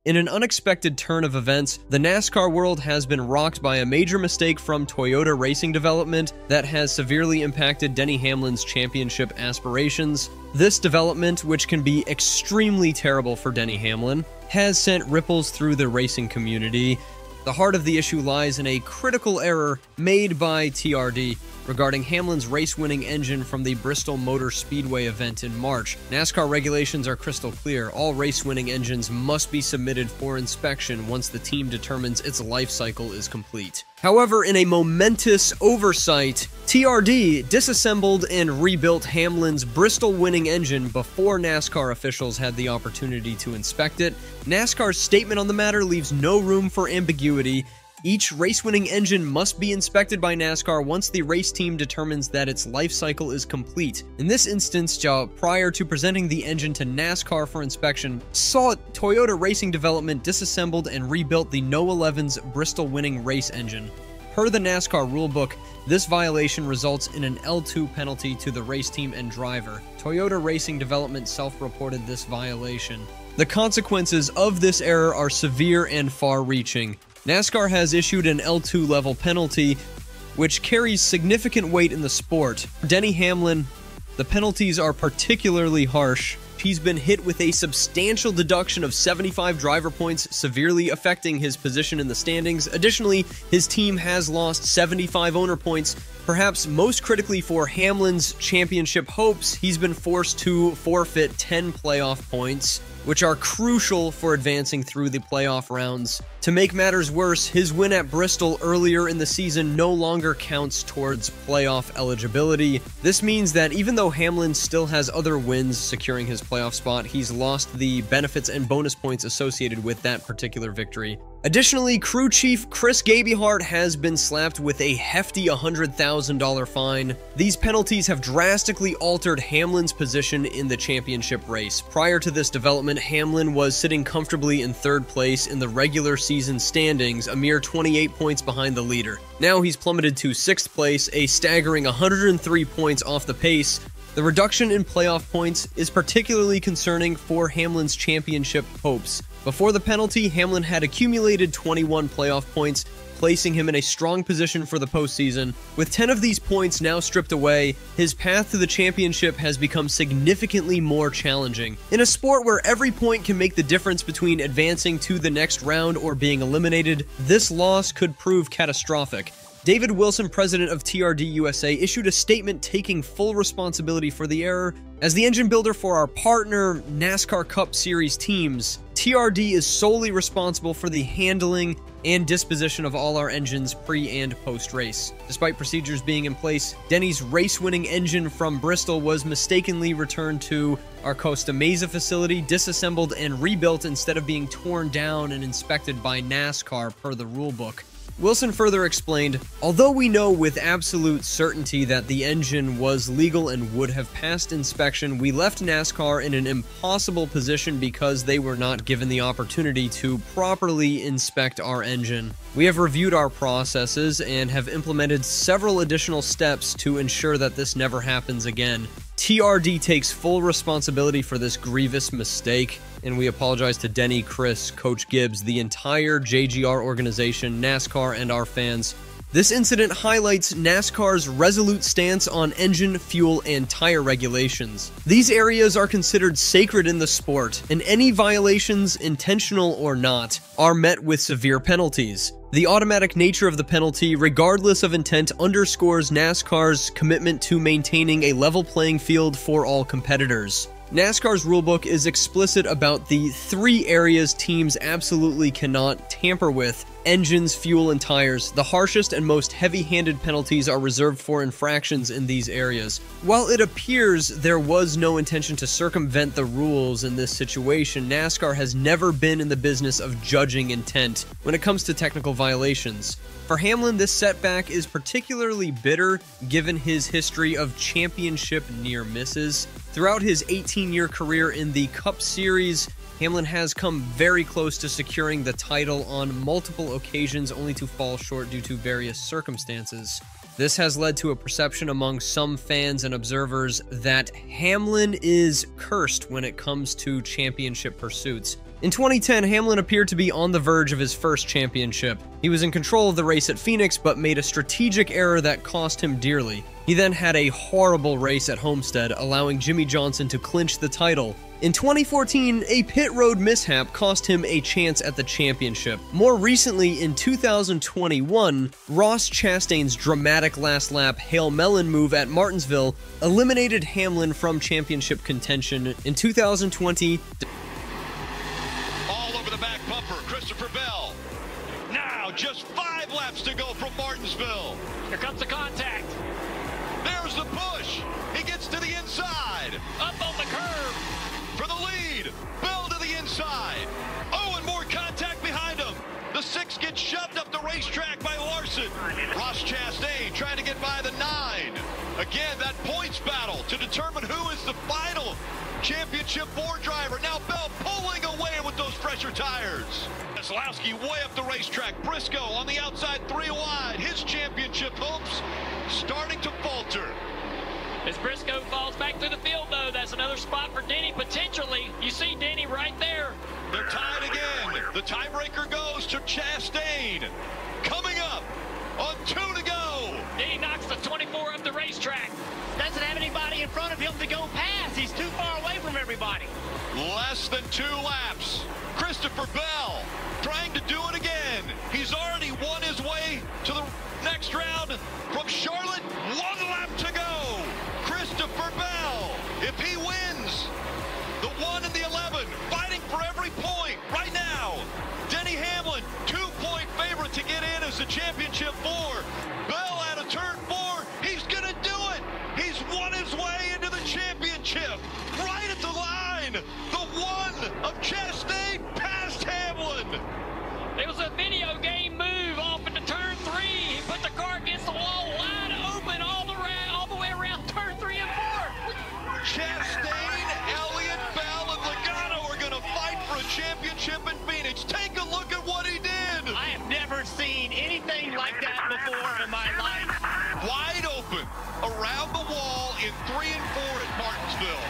In an unexpected turn of events, the NASCAR world has been rocked by a major mistake from Toyota Racing Development that has severely impacted Denny Hamlin's championship aspirations. This development, which can be extremely terrible for Denny Hamlin, has sent ripples through the racing community. The heart of the issue lies in a critical error made by TRD regarding Hamlin's race-winning engine from the Bristol Motor Speedway event in March. NASCAR regulations are crystal clear. All race-winning engines must be submitted for inspection once the team determines its life cycle is complete. However, in a momentous oversight, TRD disassembled and rebuilt Hamlin's Bristol-winning engine before NASCAR officials had the opportunity to inspect it. NASCAR's statement on the matter leaves no room for ambiguity. Each race-winning engine must be inspected by NASCAR once the race team determines that its life cycle is complete. In this instance, prior to presenting the engine to NASCAR for inspection, Toyota Racing Development disassembled and rebuilt the No. 11's Bristol-winning race engine. Per the NASCAR rulebook, this violation results in an L2 penalty to the race team and driver. Toyota Racing Development self-reported this violation. The consequences of this error are severe and far-reaching. NASCAR has issued an L2 level penalty, which carries significant weight in the sport. For Denny Hamlin, the penalties are particularly harsh. He's been hit with a substantial deduction of 75 driver points, severely affecting his position in the standings. Additionally, his team has lost 75 owner points. Perhaps most critically for Hamlin's championship hopes, he's been forced to forfeit 10 playoff points, which are crucial for advancing through the playoff rounds. To make matters worse, his win at Bristol earlier in the season no longer counts towards playoff eligibility. This means that even though Hamlin still has other wins securing his playoff spot, he's lost the benefits and bonus points associated with that particular victory. Additionally, crew chief Chris Gabehart has been slapped with a hefty $100,000 fine. These penalties have drastically altered Hamlin's position in the championship race. Prior to this development, Hamlin was sitting comfortably in third place in the regular season standings, a mere 28 points behind the leader. Now he's plummeted to 6th place, a staggering 103 points off the pace. The reduction in playoff points is particularly concerning for Hamlin's championship hopes. Before the penalty, Hamlin had accumulated 21 playoff points, placing him in a strong position for the postseason. With 10 of these points now stripped away, his path to the championship has become significantly more challenging. In a sport where every point can make the difference between advancing to the next round or being eliminated, this loss could prove catastrophic. David Wilson, president of TRD USA, issued a statement taking full responsibility for the error. As the engine builder for our partner NASCAR Cup Series teams, TRD is solely responsible for the handling and disposition of all our engines pre- and post-race. Despite procedures being in place, Denny's race-winning engine from Bristol was mistakenly returned to our Costa Mesa facility, disassembled and rebuilt instead of being torn down and inspected by NASCAR per the rulebook. Wilson further explained, although we know with absolute certainty that the engine was legal and would have passed inspection, we left NASCAR in an impossible position because they were not given the opportunity to properly inspect our engine. We have reviewed our processes and have implemented several additional steps to ensure that this never happens again. TRD takes full responsibility for this grievous mistake, and we apologize to Denny, Chris, Coach Gibbs, the entire JGR organization, NASCAR, and our fans. This incident highlights NASCAR's resolute stance on engine, fuel, and tire regulations. These areas are considered sacred in the sport, and any violations, intentional or not, are met with severe penalties. The automatic nature of the penalty, regardless of intent, underscores NASCAR's commitment to maintaining a level playing field for all competitors. NASCAR's rulebook is explicit about the 3 areas teams absolutely cannot tamper with: engines, fuel, and tires. The harshest and most heavy-handed penalties are reserved for infractions in these areas. While it appears there was no intention to circumvent the rules in this situation, NASCAR has never been in the business of judging intent when it comes to technical violations. For Hamlin, this setback is particularly bitter given his history of championship near misses. Throughout his 18-year career in the Cup Series, Hamlin has come very close to securing the title on multiple occasions, only to fall short due to various circumstances. This has led to a perception among some fans and observers that Hamlin is cursed when it comes to championship pursuits. In 2010, Hamlin appeared to be on the verge of his first championship. He was in control of the race at Phoenix, but made a strategic error that cost him dearly. He then had a horrible race at Homestead, allowing Jimmy Johnson to clinch the title. In 2014, a pit road mishap cost him a chance at the championship. More recently, in 2021, Ross Chastain's dramatic last lap Hail Melon move at Martinsville eliminated Hamlin from championship contention. In 2020, all over the back bumper, Christopher Bell. Now just 5 laps to go from Martinsville. Here comes the contact. There's the push. He gets to the inside. Up on the curve. For the lead. Bell to the inside. Oh, and more contact behind him. The 6 gets shoved up the racetrack by Larson. Ross Chastain trying to get by the 9. Again, that points battle to determine who is the final championship 4 driver. Now Bell pulling away with those fresher tires. Keselowski way up the racetrack. Briscoe on the outside 3 wide. His championship hopes starting to falter. As Briscoe falls back through the field, though, that's another spot for Denny, potentially. You see Denny right there. They're tied again. The tiebreaker goes to Chastain. Coming up on 2 to go. Denny knocks the 24 up the racetrack. Doesn't have anybody in front of him to go past. He's too far away from everybody. Less than 2 laps. Christopher Bell trying to do it again. He's already won his way to the next round from Charlotte. 1 lap to go. Christopher Bell, if he wins the 1 and the 11, fighting for every point right now. Denny Hamlin, 2-point favorite to get in as the championship 4. Bell out of turn 4. He's going to do it. He's won his way into the championship. Right at the line. The 1 of Chastain past Hamlin. It was a video game move off into turn 3. He put the car against the wall wide open all the way around turn 3 and 4. Chastain, Elliott, Bell, and Logano are going to fight for a championship in Phoenix. Take a look at what he did. I have never seen anything like that before in my life. Wide open, around the wall in 3 and 4 at Martinsville.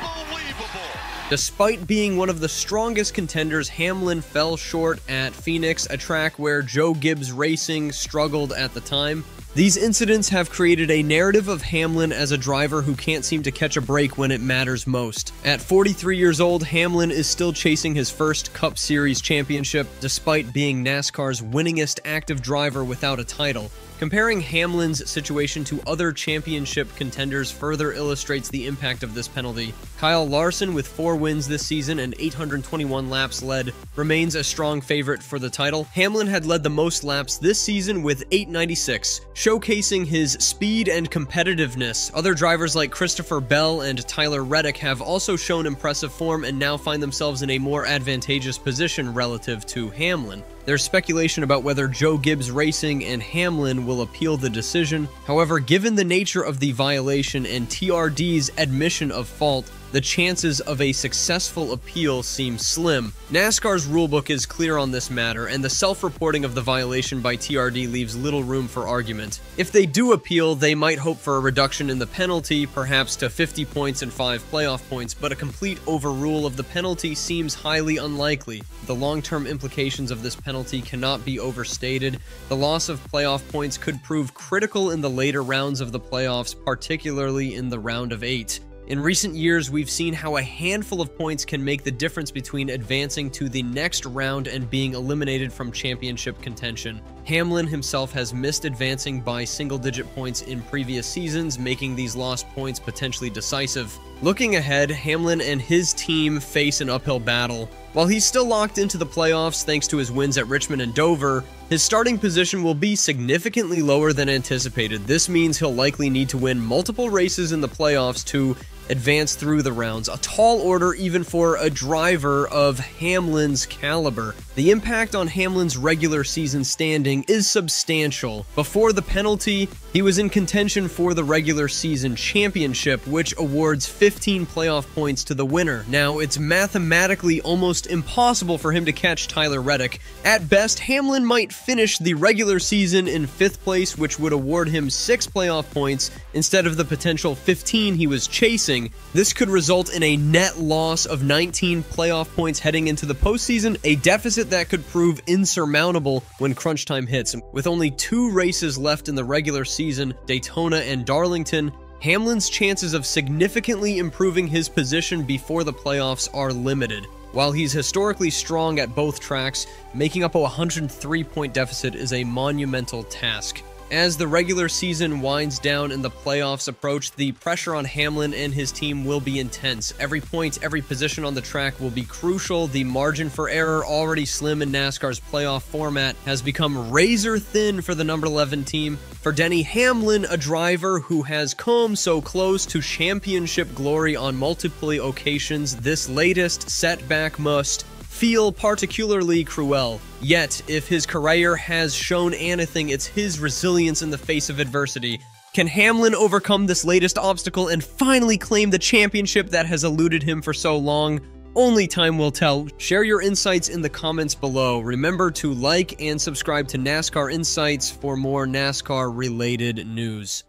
Unbelievable. Despite being one of the strongest contenders, Hamlin fell short at Phoenix, a track where Joe Gibbs Racing struggled at the time. These incidents have created a narrative of Hamlin as a driver who can't seem to catch a break when it matters most. At 43 years old, Hamlin is still chasing his first Cup Series championship, despite being NASCAR's winningest active driver without a title. Comparing Hamlin's situation to other championship contenders further illustrates the impact of this penalty. Kyle Larson, with 4 wins this season and 821 laps led, remains a strong favorite for the title. Hamlin had led the most laps this season with 896, showcasing his speed and competitiveness. Other drivers like Christopher Bell and Tyler Reddick have also shown impressive form and now find themselves in a more advantageous position relative to Hamlin. There's speculation about whether Joe Gibbs Racing and Hamlin will appeal the decision. However, given the nature of the violation and TRD's admission of fault, the chances of a successful appeal seem slim. NASCAR's rulebook is clear on this matter, and the self-reporting of the violation by TRD leaves little room for argument. If they do appeal, they might hope for a reduction in the penalty, perhaps to 50 points and 5 playoff points, but a complete overrule of the penalty seems highly unlikely. The long-term implications of this penalty cannot be overstated. The loss of playoff points could prove critical in the later rounds of the playoffs, particularly in the round of 8. In recent years, we've seen how a handful of points can make the difference between advancing to the next round and being eliminated from championship contention. Hamlin himself has missed advancing by single-digit points in previous seasons, making these lost points potentially decisive. Looking ahead, Hamlin and his team face an uphill battle. While he's still locked into the playoffs thanks to his wins at Richmond and Dover, his starting position will be significantly lower than anticipated. This means he'll likely need to win multiple races in the playoffs to advance through the rounds, a tall order even for a driver of Hamlin's caliber. The impact on Hamlin's regular season standing is substantial. Before the penalty, he was in contention for the regular season championship, which awards 15 playoff points to the winner. Now, it's mathematically almost impossible for him to catch Tyler Reddick. At best, Hamlin might finish the regular season in 5th place, which would award him 6 playoff points instead of the potential 15 he was chasing. racing, this could result in a net loss of 19 playoff points heading into the postseason, a deficit that could prove insurmountable when crunch time hits. With only 2 races left in the regular season, Daytona and Darlington, Hamlin's chances of significantly improving his position before the playoffs are limited. While he's historically strong at both tracks, making up a 103-point deficit is a monumental task. As the regular season winds down and the playoffs approach, the pressure on Hamlin and his team will be intense. Every point, every position on the track will be crucial. The margin for error, already slim in NASCAR's playoff format, has become razor thin for the number 11 team. For Denny Hamlin, a driver who has come so close to championship glory on multiple occasions, this latest setback must feel particularly cruel. Yet, if his career has shown anything, it's his resilience in the face of adversity. Can Hamlin overcome this latest obstacle and finally claim the championship that has eluded him for so long? Only time will tell. Share your insights in the comments below. Remember to like and subscribe to NASCAR Insights for more NASCAR-related news.